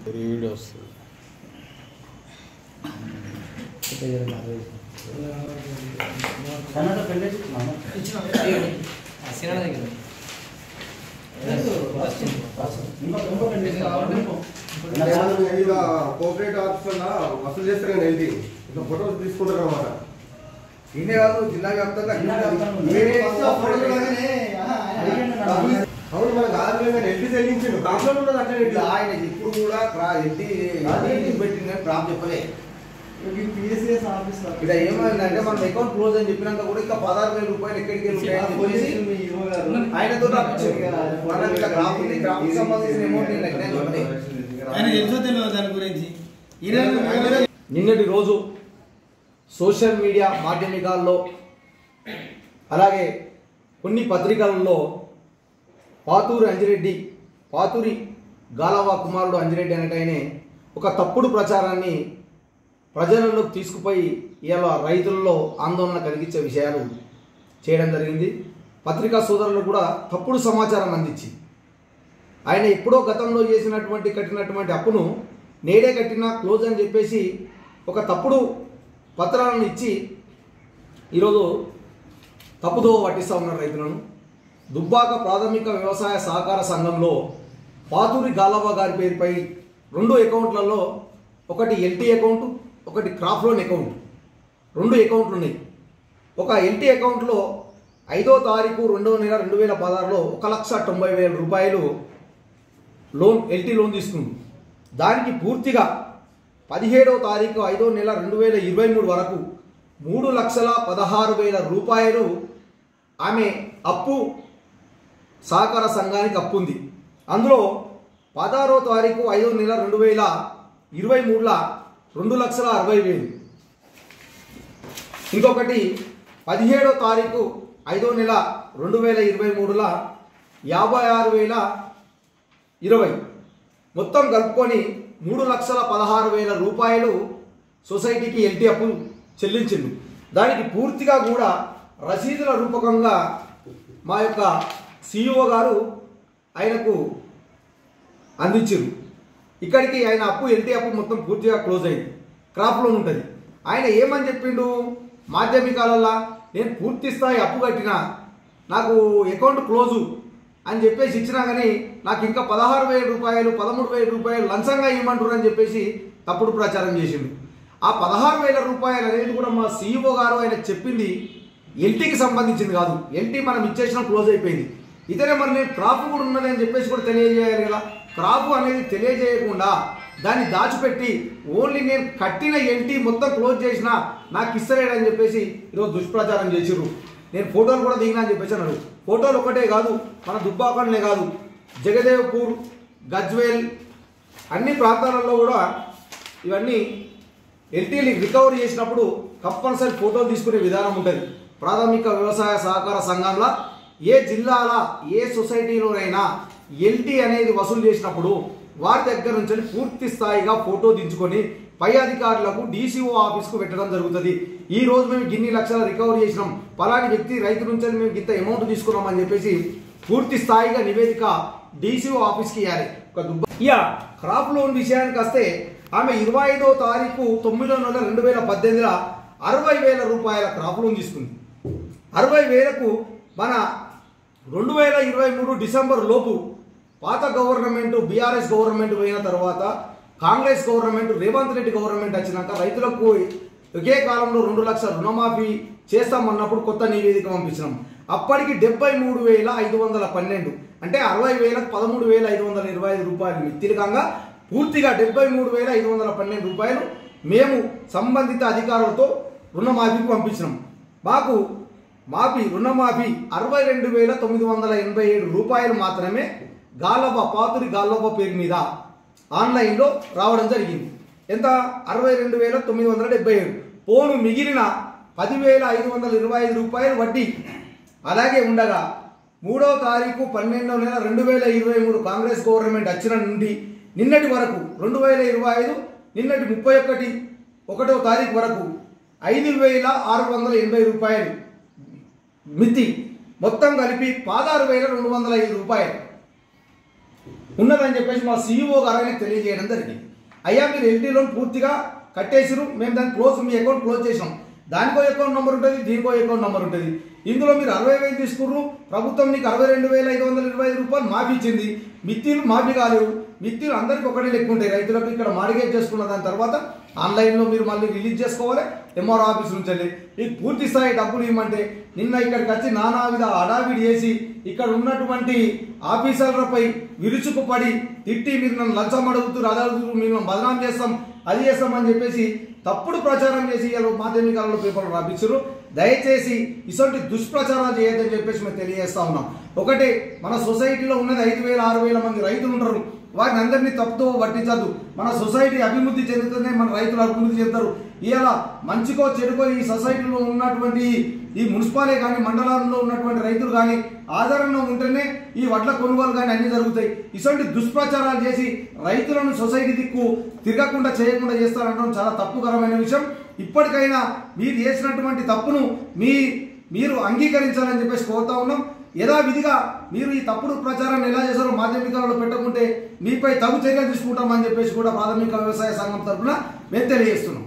Video వస్తుంది. Cooperative office వసూలు చేస్తారు కానీ వెళ్తే ఇట్లా ఫోటోలు తీసుకుంటారు అన్నమాట. ఇన్నే కాదు జిల్లా వ్యాప్తంగా అవును మనకు ఆదాయం ఎల్టీ చెల్లించిండు కాపులో కూడా అట్లనే ఆయన ఇప్పుడు కూడా ఎల్టీ పెట్టింది క్రాప్ చెప్పలే. ఇక్కడ ఏమైందంటే మనం అకౌంట్ క్లోజ్ అని చెప్పినాక కూడా ఇంకా 16,000 రూపాయలు ఎక్కడికి వెళ్ళి ఆయనతో క్రాప్ సంబంధించిన అమౌంట్ దాని గురించి నిన్నటి రోజు సోషల్ మీడియా మాధ్యమికాల్లో అలాగే కొన్ని పత్రికలలో పాతూరి గాలవ కుమారుడు అంజిరెడ్డి అనేటైనే ఒక తప్పుడు ప్రచారాన్ని ప్రజలలోకి తీసుకుపోయి ఇవాళ రైతుల్లో ఆందోళన కలిగించే విషయాలు చేయడం జరిగింది. పత్రికా సోదరులు కూడా తప్పుడు సమాచారం అందించి ఆయన ఎప్పుడో గతంలో కట్టినటువంటి అప్పును నేడే కట్టినా క్లోజ్ అని చెప్పేసి ఒక తప్పుడు పత్రాలను ఇచ్చి ఈరోజు తప్పుదోవ పట్టిస్తూ ఉన్నారు రైతులను. దుబ్బాక ప్రాథమిక వ్యవసాయ సహకార సంఘంలో పాతూరి గాలవ గారి పేరుపై 2 అకౌంట్లలో ఒకటి ఎల్టీ అకౌంట్, ఒకటి క్రాప్ లోన్ అకౌంట్, 2 అకౌంట్లు ఉన్నాయి. ఒక ఎల్టీ అకౌంట్లో 5వ తారీఖు 2వ నెల 2016లో 1,90,000 రూపాయలు ఎల్టీ లోన్ తీసుకుంది. దానికి పూర్తిగా 17వ తారీఖు 5వ నెల 2023 వరకు 3,16,000 రూపాయలు ఆమె అప్పు సహకార సంఘానికి అప్పు ఉంది. అందులో 16వ తారీఖు 5వ నెల 2023లో 2,60,000, ఇంకొకటి 17వ తారీఖు 5వ నెల 2023లో 56,020, మొత్తం కలుపుకొని 3,16,000 రూపాయలు సొసైటీకి ఎల్టీ అప్పు చెల్లించింది. దానికి పూర్తిగా కూడా రసీదుల రూపకంగా మా యొక్క సిఇఓ గారు ఆయనకు అందించారు. ఇక్కడికి ఆయన అప్పు ఎల్టీ అప్పు మొత్తం పూర్తిగా క్లోజ్ అయింది. క్రాప్ లోన్ ఉంటుంది. ఆయన ఏమని చెప్పిండు మాధ్యమికాలల్లో, నేను పూర్తి స్థాయి అప్పు కట్టినా నాకు అకౌంట్ క్లోజు అని చెప్పేసి ఇచ్చినా కానీ నాకు ఇంకా 16,000 రూపాయలు 13,000 రూపాయలు లంచంగా ఇవ్వమంటారు అని చెప్పేసి తప్పుడు ప్రచారం చేసిండు. ఆ 16,000 రూపాయలు అనేది కూడా మా సిఇఓ గారు ఆయన చెప్పింది ఎల్టీకి సంబంధించింది కాదు. ఎల్టీ మనం ఇచ్చేసిన క్లోజ్ అయిపోయింది. ఇతనే మరి నేను క్రాప్ కూడా ఉన్నది అని చెప్పేసి కూడా తెలియజేయాలి కదా. క్రాప్ అనేది తెలియజేయకుండా దాన్ని దాచిపెట్టి ఓన్లీ నేను కట్టిన ఎల్టీ మొత్తం క్లోజ్ చేసినా నాకు ఇస్తలేడని చెప్పేసి ఈరోజు దుష్ప్రచారం చేసిర్రు. నేను ఫోటోలు కూడా దిగినా అని చెప్పేసి అన్నాడు. ఫోటోలు ఒకటే కాదు, మన దుబ్బాకనే కాదు, జగదేవ్పూర్, గజ్వేల్ అన్ని ప్రాంతాలలో కూడా ఇవన్నీ ఎల్టీలు రికవరీ చేసినప్పుడు కంపల్సరీ ఫోటోలు తీసుకునే విధానం ఉంటుంది. ప్రాథమిక వ్యవసాయ సహకార సంఘంలో ఏ జిల్లాల ఏ సొసైటీలోనైనా ఎల్టీ అనేది వసూలు చేసినప్పుడు వారి దగ్గర నుంచి పూర్తి స్థాయిగా ఫోటో దించుకొని పై అధికారులకు డీసీఓ ఆఫీస్కు పెట్టడం జరుగుతుంది. ఈ రోజు మేము ఇన్ని లక్షల రికవరీ చేసినాం, పలాని వ్యక్తి రైతు నుంచి మేము ఇంత అమౌంట్ తీసుకున్నాం అని చెప్పేసి పూర్తి స్థాయిగా నివేదిక డీసీఓ ఆఫీస్కి ఇవ్వాలి. ఇక క్రాప్ లోన్ విషయానికి వస్తే ఆమె 25వ తారీఖు 9వ నెల 2018లో 60,000 రూపాయల క్రాప్ లోన్ తీసుకుంది. 60,000కు మన 2023 డిసెంబర్ లోపు పాత గవర్నమెంట్ బీఆర్ఎస్ గవర్నమెంట్ పోయిన తర్వాత కాంగ్రెస్ గవర్నమెంట్ రేవంత్ రెడ్డి గవర్నమెంట్ వచ్చినాక రైతులకు ఒకే కాలంలో 2 లక్షల రుణమాఫీ చేస్తామన్నప్పుడు కొత్త నివేదిక పంపించినాం. అప్పటికి 73,512 అంటే 60,000కు 13,525 రూపాయలు మిత్తికంగా పూర్తిగా 73,512 రూపాయలు మేము సంబంధిత అధికారులతో రుణమాఫీకి పంపించినాం. మాకు రుణమాఫీ 62,987 రూపాయలు మాత్రమే పాతూరి గాలవ పేరు మీద ఆన్లైన్లో రావడం జరిగింది. ఎంత? 62,977. పోను మిగిలిన 10,525 రూపాయలు వడ్డీ అలాగే ఉండగా 3వ తారీఖు 12వ నెల 2023 కాంగ్రెస్ గవర్నమెంట్ వచ్చిన నుండి నిన్నటి వరకు 2025 నిన్నటి 31వ తారీఖు వరకు 5,680 రూపాయలు మితి మొత్తం కలిపి 16,205 రూపాయలు. ఉన్నదని చెప్పేసి మా CEO గారు ఆయనకు తెలియజేయడం జరిగింది. అయ్యా మీరు ఎల్టీ లోన్ పూర్తిగా కట్టేసిరు, మేము దాన్ని మీ అకౌంట్ క్లోజ్ చేసాం. దానికో అకౌంట్ నెంబర్ ఉంటుంది, దీనికో అకౌంట్ నెంబర్ ఉంటుంది. ఇందులో మీరు 60,000 తీసుకుర్రు, ప్రభుత్వం నీకు 62,525 రూపాయలు మాఫీ ఇచ్చింది. మిత్తిలు మాఫీ కాలేవు. మిత్తిలు అందరికీ ఒకటే లెక్క ఉంటాయి. రైతులకు ఇక్కడ మార్గేజ్ చేసుకున్న దాని తర్వాత ఆన్లైన్లో మీరు మళ్ళీ రిలీజ్ చేసుకోవాలి. ఎంఆర్ఓ ఆఫీస్ నుంచి వెళ్ళి మీకు పూర్తి స్థాయి డబ్బులు ఇవ్వమంటే నిన్న ఇక్కడికి వచ్చి నానా విధ హడావిడి చేసి ఇక్కడ ఉన్నటువంటి ఆఫీసర్లపై విరుచుకుపడి తిట్టి మీరు నన్ను లంచం అడుగుతున్నారు, అది అడుగుతున్నారు, మీరు బదనాం చేస్తాం, అది చేస్తామని చెప్పేసి తప్పుడు ప్రచారం చేసి మాధ్యమికాలలో పేపర్లు రాపించారు. దయచేసి ఇటువంటి దుష్ప్రచారాలు చేయొద్దని చెప్పేసి మేము తెలియజేస్తా ఉన్నాం. ఒకటి, మన సొసైటీలో ఉన్నది 5,000 6,000 మంది రైతులు ఉంటారు. వారిని అందరినీ తప్పుతో పట్టించద్దు. మన సొసైటీ అభివృద్ధి చెందుతుంది, మన రైతులు అభివృద్ధి చెందుతారు. ఇలా మంచికో చెడుకో ఈ సొసైటీలో ఉన్నటువంటి ఈ మున్సిపాలే కానీ మండలాల్లో ఉన్నటువంటి రైతులు కానీ ఆదరణ ఉంటేనే ఈ వడ్ల కొనుగోలు కానీ అన్ని జరుగుతాయి. ఇటువంటి దుష్ప్రచారాలు చేసి రైతులను సొసైటీ దిక్కు తిరగకుండా చేయకుండా చేస్తారంటడం చాలా తప్పుకరమైన విషయం. ఇప్పటికైనా మీరు చేసినటువంటి తప్పును మీరు అంగీకరించాలని చెప్పేసి కోరుతా ఉన్నాం. యథావిధిగా మీరు ఈ తప్పుడు ప్రచారాన్ని ఎలా చేశారో మాధ్యమికాలలో పెట్టకుంటే మీపై తగు చర్యలు తీసుకుంటామని చెప్పేసి కూడా ప్రాథమిక వ్యవసాయ సంఘం తరఫున మేము తెలియజేస్తున్నాం.